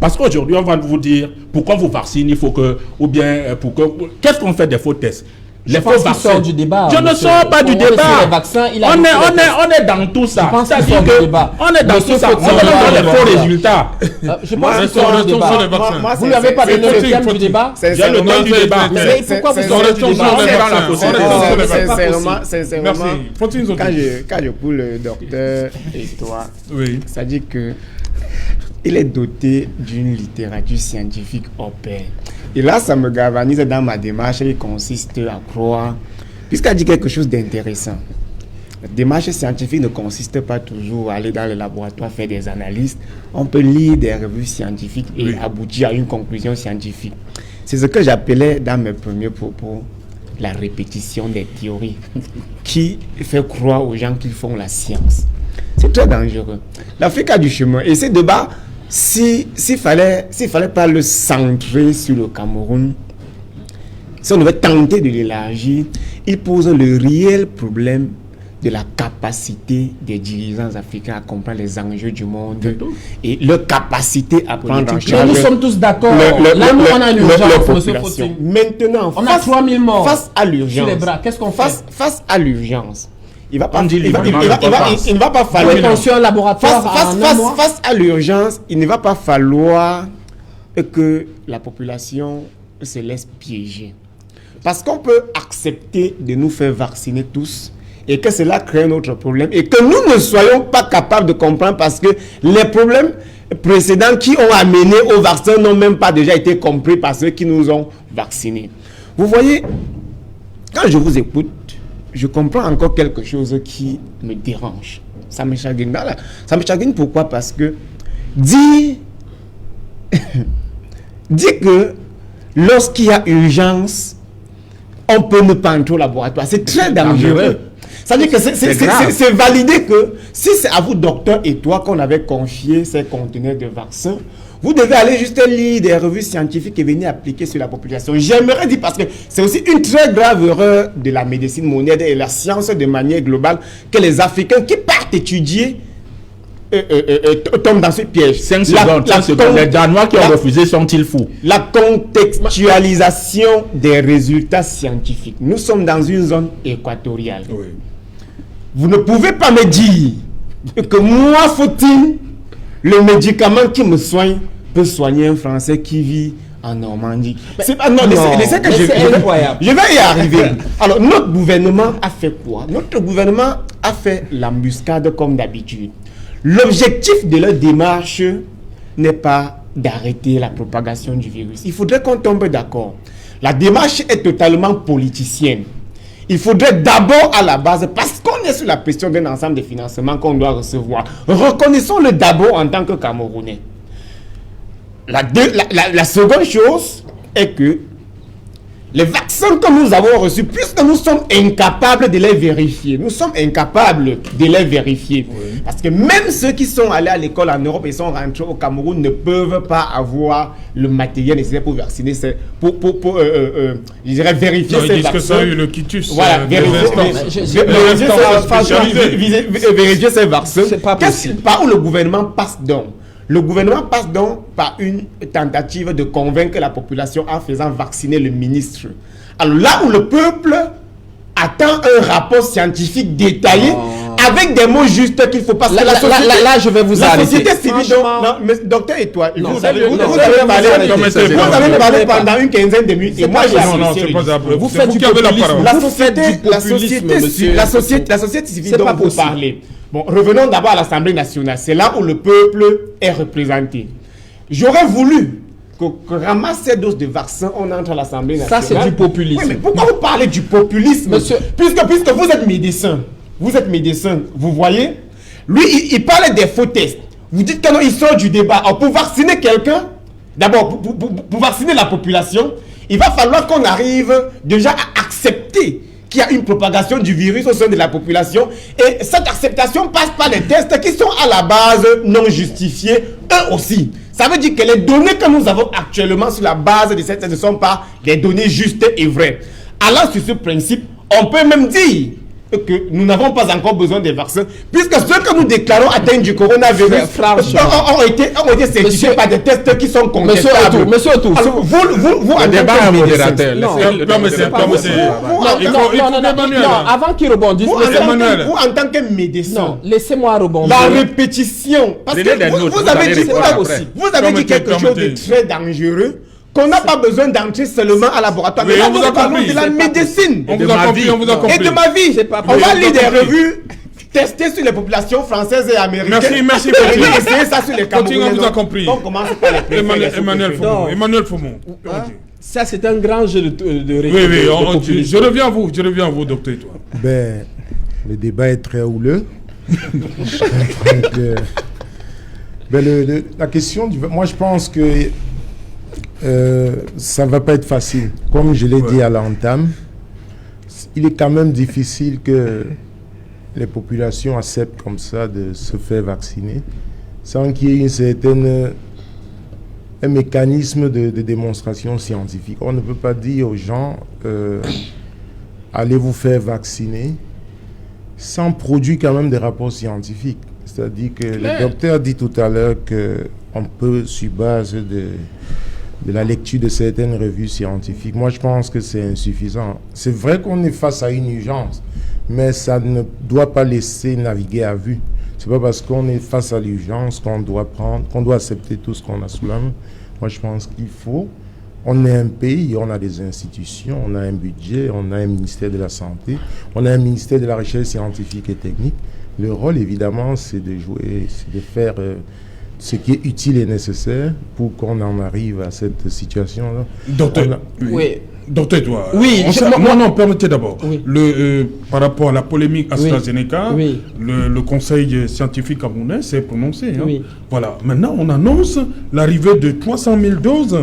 Parce qu'aujourd'hui, on va vous dire pourquoi vous vaccinez, il faut que, ou bien, qu'est-ce qu'on fait des faux tests? Les faux vaccins. Sort du débat. Je ne sors pas du débat. Les vaccins, on est dans tout ça. C'est-à-dire que on est dans tout ça. On donne les faux résultats. Je pense qu'ils sont dans le débat. Vous ne lui avez pas donné le thème du débat. J'ai le thème du débat. Mais pourquoi vous sortez du débat? Sincèrement, quand je coule le docteur et toi, ça dit que il est doté d'une littérature scientifique hors pair. Et là, ça me galvanise dans ma démarche qui consiste à croire, puisqu'elle dit quelque chose d'intéressant. La démarche scientifique ne consiste pas toujours à aller dans le laboratoire faire des analyses. On peut lire des revues scientifiques et aboutir à une conclusion scientifique. C'est ce que j'appelais dans mes premiers propos la répétition des théories qui fait croire aux gens qu'ils font la science. C'est très dangereux. L'Afrique a du chemin. Et ces débats, s'il fallait pas le centrer sur le Cameroun, si on devait tenter de l'élargir, il pose le réel problème de la capacité des dirigeants africains à comprendre les enjeux du monde et leur capacité à prendre en charge. Nous sommes tous d'accord. Là, nous, on a l'urgence. Maintenant, on a 3000 morts. Face à l'urgence. Qu'est-ce qu'on fait? Face à l'urgence. Il ne va pas falloir. Face à l'urgence, il ne va pas falloir que la population se laisse piéger. Parce qu'on peut accepter de nous faire vacciner tous et que cela crée un autre problème et que nous ne soyons pas capables de comprendre parce que les problèmes précédents qui ont amené au vaccin n'ont même pas déjà été compris par ceux qui nous ont vaccinés. Vous voyez, quand je vous écoute, je comprends encore quelque chose qui me dérange. Ça me chagrine. Ça me chagrine pourquoi? Parce que dire que lorsqu'il y a urgence, on peut ne pas entrer au laboratoire, c'est très dangereux. Ça veut dire que c'est validé que si c'est à vous, docteur et toi, qu'on avait confié ces conteneurs de vaccins, vous devez aller juste lire des revues scientifiques et venir appliquer sur la population. J'aimerais dire, parce que c'est aussi une très grave erreur de la médecine moderne et la science de manière globale, que les Africains qui partent étudier tombent dans ce piège. 5 secondes. Les Danois qui ont refusé sont-ils fous? La contextualisation des résultats scientifiques. Nous sommes dans une zone équatoriale. Oui. Vous ne pouvez pas me dire que moi, faut-il le médicament qui me soigne peut soigner un Français qui vit en Normandie. C'est incroyable. Je vais y arriver. Alors, notre gouvernement a fait quoi? Notre gouvernement a fait l'embuscade comme d'habitude. L'objectif de leur démarche n'est pas d'arrêter la propagation du virus. Il faudrait qu'on tombe d'accord. La démarche est totalement politicienne. Il faudrait d'abord à la base, parce qu'on est sur la question d'un ensemble de financements qu'on doit recevoir, reconnaissons-le d'abord en tant que Camerounais. La seconde chose est que les vaccins que nous avons reçus, puisque nous sommes incapables de les vérifier, Oui. Parce que même ceux qui sont allés à l'école en Europe et sont rentrés au Cameroun ne peuvent pas avoir le matériel nécessaire pour vacciner, je dirais vérifier ces vaccins. Ils disent que ça a eu le quitus. Voilà, vérifier ces vaccins. C'est pas possible. Par où le gouvernement passe donc? Le gouvernement passe donc par une tentative de convaincre la population en faisant vacciner le ministre. Alors là où le peuple attend un rapport scientifique détaillé avec des mots justes qu'il faut pas... Là, je vais vous arrêter. La société civile, non, mais docteur et toi, vous avez parlé pendant une quinzaine de minutes et moi j'ai... Vous faites du populisme. La société civile dont vous parlez. Bon, revenons d'abord à l'Assemblée nationale. C'est là où le peuple est représenté. J'aurais voulu que ramasse ces doses de vaccins, on entre à l'Assemblée nationale. Ça, c'est du populisme. Oui, mais pourquoi vous parlez du populisme? Monsieur, puisque vous êtes médecin, vous voyez, lui, il parle des faux tests. Vous dites que non, il sort du débat. Alors, pour vacciner quelqu'un, d'abord, pour vacciner la population, il va falloir qu'on arrive déjà à accepter qu'il y a une propagation du virus au sein de la population. Et cette acceptation passe par les tests qui sont à la base non justifiés, eux aussi. Ça veut dire que les données que nous avons actuellement sur la base de ces tests ne sont pas des données justes et vraies. Allant sur ce principe, on peut même dire que nous n'avons pas encore besoin des vaccins, puisque ceux que nous déclarons atteints du coronavirus ont été certifiés par des tests qui sont contestables. Monsieur Otou, vous en débat tant que modérateur. médecin, avant qu'il rebondisse, vous en tant que médecin, laissez-moi rebondir. La répétition, parce que vous avez dit quelque chose de très dangereux, qu'on n'a pas besoin d'entrer seulement à laboratoire. Mais là, on vous a compris. De la médecine. On vous a compris, on vous a compris. Et de ma vie. On va lire des revues testées sur les populations françaises et américaines. Merci. Et essayer ça sur les Camerounais. On vous a compris. On commence par les préfets. Emmanuel Fomon. Ça, c'est un grand jeu de Oui, je reviens à vous, docteur. Ben, le débat est très houleux. La question, moi je pense que ça ne va pas être facile. Comme je l'ai dit à l'entame, il est quand même difficile que les populations acceptent comme ça de se faire vacciner sans qu'il y ait un mécanisme de démonstration scientifique. On ne peut pas dire aux gens allez vous faire vacciner sans produire quand même des rapports scientifiques. C'est-à-dire que le docteur dit tout à l'heure qu'on peut, sur base de la lecture de certaines revues scientifiques. Moi, je pense que c'est insuffisant. C'est vrai qu'on est face à une urgence, mais ça ne doit pas laisser naviguer à vue. C'est pas parce qu'on est face à l'urgence qu'on doit accepter tout ce qu'on a sous la main. Moi, je pense qu'il faut. On est un pays, on a des institutions, on a un budget, on a un ministère de la Santé, on a un ministère de la Recherche scientifique et technique. Le rôle, évidemment, c'est de jouer, c'est de faire ce qui est utile et nécessaire pour qu'on en arrive à cette situation-là. Docteur, Docteur, toi. Oui, non, permettez d'abord. Oui. Par rapport à la polémique AstraZeneca, le conseil scientifique camerounais s'est prononcé. Hein. Oui. Voilà. Maintenant, on annonce l'arrivée de 300 000 doses,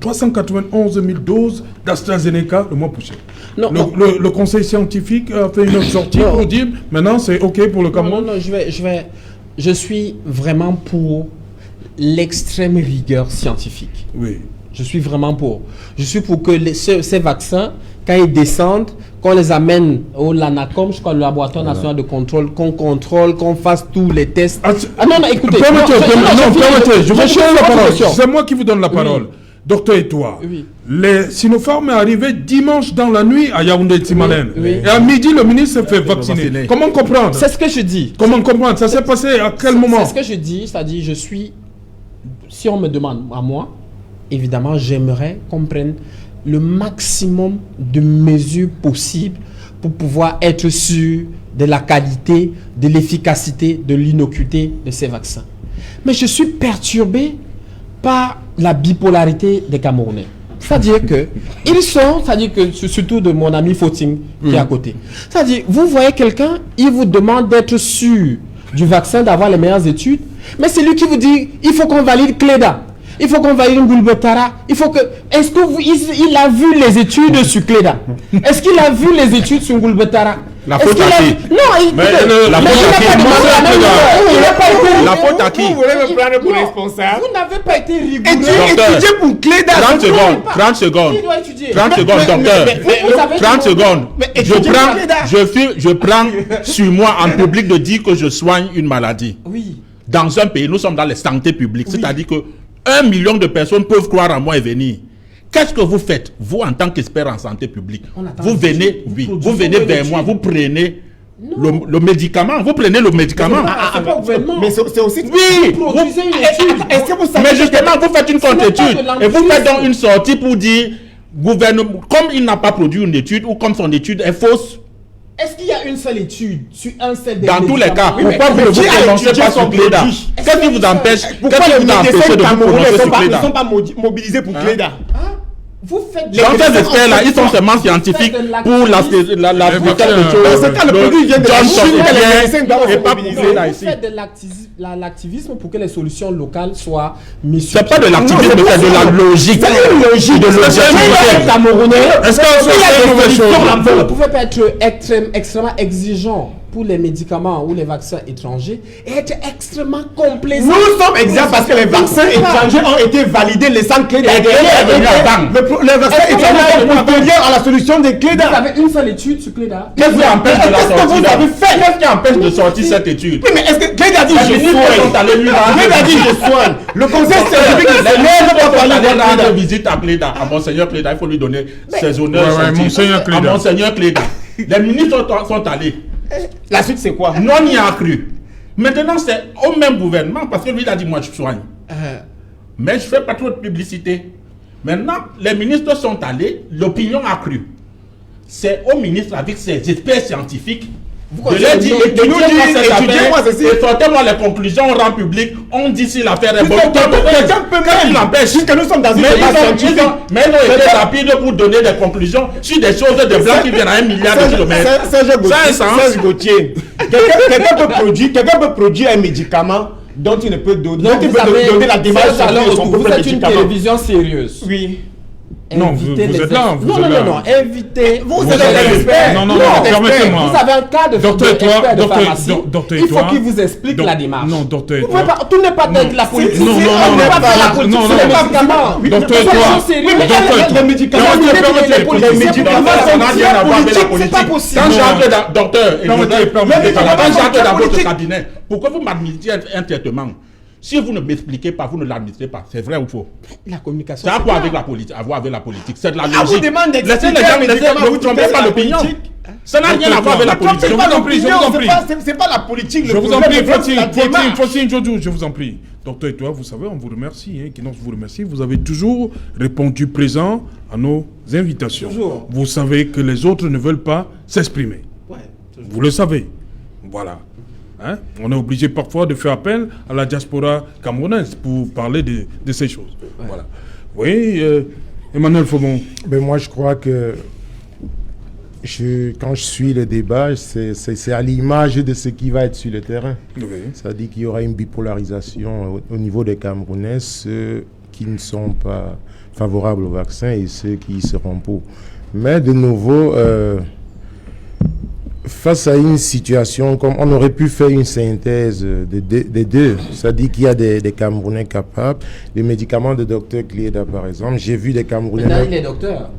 391 000 doses d'AstraZeneca le mois prochain. Le conseil scientifique a fait une autre sortie pour dire maintenant c'est OK pour le Cameroun. Non, je suis vraiment pour l'extrême rigueur scientifique. Oui. Je suis vraiment pour. Je suis pour que ces vaccins, quand ils descendent, qu'on les amène au LANACOM, je crois, le laboratoire national de contrôle, qu'on contrôle, qu'on fasse tous les tests. Écoutez. C'est moi qui vous donne la parole. Oui. Docteur Etoua, les Sinopharm est arrivé dimanche dans la nuit à Yaoundé-Timalène. Et à midi, le ministre s'est fait vacciner. Comment comprendre? C'est ce que je dis. Comment comprendre? Ça s'est passé à quel moment? C'est ce que je dis, c'est-à-dire si on me demande à moi, évidemment, j'aimerais qu'on prenne le maximum de mesures possibles pour pouvoir être sûr de la qualité, de l'efficacité, de l'innocuité de ces vaccins. Mais je suis perturbé par la bipolarité des Camerounais. C'est-à-dire que surtout de mon ami Fauting qui est à côté. C'est-à-dire, vous voyez quelqu'un, il vous demande d'être sûr du vaccin, d'avoir les meilleures études, mais c'est lui qui vous dit, il faut qu'on valide Cléda. Il faut qu'on valide Ngulbetara. Est-ce qu'il a vu les études sur Cléda? Est-ce qu'il a vu les études sur Ngulbetara? La faute à qui? La faute à qui? Vous voulez me prendre pour responsable? Vous n'avez pas été rigoureux. Étudier pour Cléda. 30 secondes. 30 secondes, docteur. 30 secondes. Je prends sur moi en public de dire que je soigne une maladie. Oui. Dans un pays, nous sommes dans la santé publique. C'est-à-dire que 1 million de personnes peuvent croire en moi et venir. Qu'est-ce que vous faites, vous, en tant qu'expert en santé publique? Vous venez vers moi, vous prenez le médicament. Vous prenez le médicament. Mais c'est aussi... Oui. Mais justement, vous faites une contre-étude. Et vous faites donc une sortie pour dire, gouvernement, comme il n'a pas produit une étude, ou comme son étude est fausse. Est-ce qu'il y a une seule étude sur un seul des Dans tous les cas, pourquoi vous ne vous prononcez pas sur Cléda? Qu'est-ce qui vous empêche de vous prononcer sur Cléda? Ils ne sont pas mobilisés pour Cléda. Vous faites ces experts-là, ils sont seulement scientifiques pour la plupart des choses. Dans ce cas, le produit vient de la Chine, et pas pour Cléda ici. Vous faites de l'activisme pour que les solutions locales soient mises sur pied. C'est pas de l'activisme, c'est de la logique. C'est une logique de logique. Camerounais. Est-ce que vous ne pouvez pas être extrêmement exigeant pour les médicaments ou les vaccins étrangers et être extrêmement complaisant. Nous sommes exempts parce que les vaccins étrangers ont été validés, laissant clé Les vaccins étrangers sont postérieurs à la solution des clés Vous avez une seule étude sur Cléda. Qu'est-ce qui empêche de la sortir? vous avez fait? Qu'est-ce qui empêche de sortir cette étude? Oui, mais est-ce que Cléda dit je ministres soigne? sont allés lui rendre Cléda dit visite. je soigne. Le conseil scientifique Les ne ministres va pas sont parler allés de rendre Cléda. visite à Cléda, à Monseigneur Cléda. Il faut lui donner ses honneurs. Ouais, sensibles. Monseigneur Cléda. À Monseigneur Cléda. Les ministres sont allés. La suite, c'est quoi? Non, on y a cru. Maintenant, c'est au même gouvernement parce que lui, il a dit moi, je soigne. Mais je ne fais pas trop de publicité. Maintenant, les ministres sont allés, l'opinion a cru. C'est au ministre avec ses experts scientifiques de leur dire étudiez-moi ceci et sortez-moi les conclusions, on rend public, on dit si l'affaire est bonne. Quelqu'un peut même l'empêche. puisque nous sommes dans une débat scientifique. Mais ils ont été rapides pour donner des conclusions sur des choses de blancs qui viennent à 1 milliard de kilomètres. Serge Gauthier, quelqu'un peut produire un médicament dont il ne peut donner, Donc, donner la démarche alors, de son vous propre êtes une médicament. télévision sérieuse. Oui. Non, vous êtes là, vous êtes là. Non, invitez. Vous êtes êtes expert. Non, permettez-moi. Vous avez un cas de Docteur expert de Étoile, pharmacie. docteur Il faut Étoile. qu'il vous explique la démarche. Non, docteur Vous pouvez Étoile. pas, tout n'est pas avec la politique. non, On n'est pas faire la politique non, sur non, les non. médicaments. Docteur Soyons Étoile. sérieux. Les médicaments, Permettez, les médicaments C'est pas possible. Quand j'entre dans docteur, Permettez. quand j'entre dans votre cabinet, pourquoi vous m'administrez un traitement? Si vous ne m'expliquez pas, vous ne l'administrez pas. C'est vrai ou faux? La communication. Ça a quoi avec la politique? À voir avec la politique. C'est de la Ah, vous logique. demandez Laissez d'expliquer les un gens, médicament, ne vous trompez dites pas c'est la l'opinion. politique. Ça n'a rien à voir avec la politique. Je vous en prie, je vous en prie. C'est pas la politique. Je vous en prie, Faustine Jodou, je vous en prie. Docteur Étoile, vous savez, on vous remercie. Kinos vous remercie. Vous avez toujours répondu présent à nos invitations. Toujours. Vous savez que les autres ne veulent pas s'exprimer. Ouais, Vous le savez. Voilà. Hein? On est obligé parfois de faire appel à la diaspora camerounaise pour parler de ces choses. Voilà. Oui, Emmanuel Faumont. Ben moi, je crois que quand je suis le débat, c'est à l'image de ce qui va être sur le terrain. Oui. Ça dit qu'il y aura une bipolarisation au niveau des Camerounais, ceux qui ne sont pas favorables au vaccin et ceux qui seront pour. Mais de nouveau, face à une situation comme on aurait pu faire une synthèse des deux, ça dit qu'il y a des Camerounais capables. Les médicaments de Dr Cléda, par exemple, j'ai vu des Camerounais. Maintenant, il est docteur.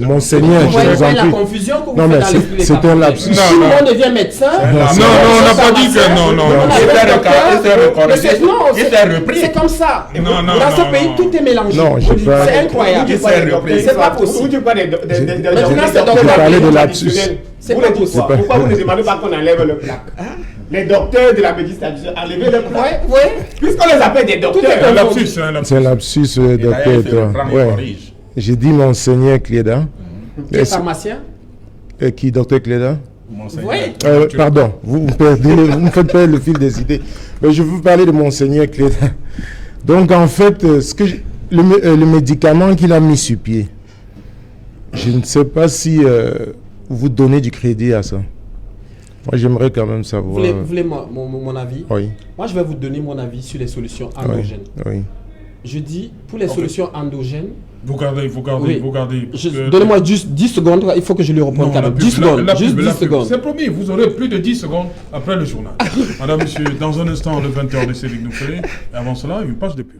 Monseigneur, je vous en la prie. confusion que vous Non, mais faites dans l'esprit des c'est un Camerounais. lapsus. Si tout le monde devient médecin, Non, on n'a pas dit que non. Il s'est repris. c'est comme ça. Non, Dans ce pays, tout est mélangé. Non, j'ai pas- C'est incroyable. C'est pas possible. Maintenant, c'est Je parlais de docteur. lapsus. C'est pas possible. Pourquoi vous ne demandez pas qu'on enlève le plaque? Les docteurs de la médecine traditionnelle, enlevez le plaque. Oui. Puisqu'on les appelle des docteurs. C'est un lapsus, c'est un lapsus. C'est un lapsus, docteur Étoile. Ouais. J'ai dit Monseigneur Cléda. Qui est pharmacien? Qui, docteur Cléda? Oui. Pardon, vous me faites perdre le fil des idées. Mais je veux vous parler de Monseigneur Cléda. Donc, en fait, le médicament qu'il a mis sur pied, je ne sais pas si vous donnez du crédit à ça. Moi, j'aimerais quand même savoir. Vous voulez mon avis? Oui. Moi, je vais vous donner mon avis sur les solutions endogènes. Oui. Je dis, pour les solutions endogènes, Vous gardez. donnez-moi juste 10 secondes, il faut que je lui réponde quand même. 10 secondes, juste 10 secondes. C'est promis, vous aurez plus de 10 secondes après le journal. Madame, monsieur, dans un instant, le 20h de Cédric Nouffelé. Et avant cela, une page de pub.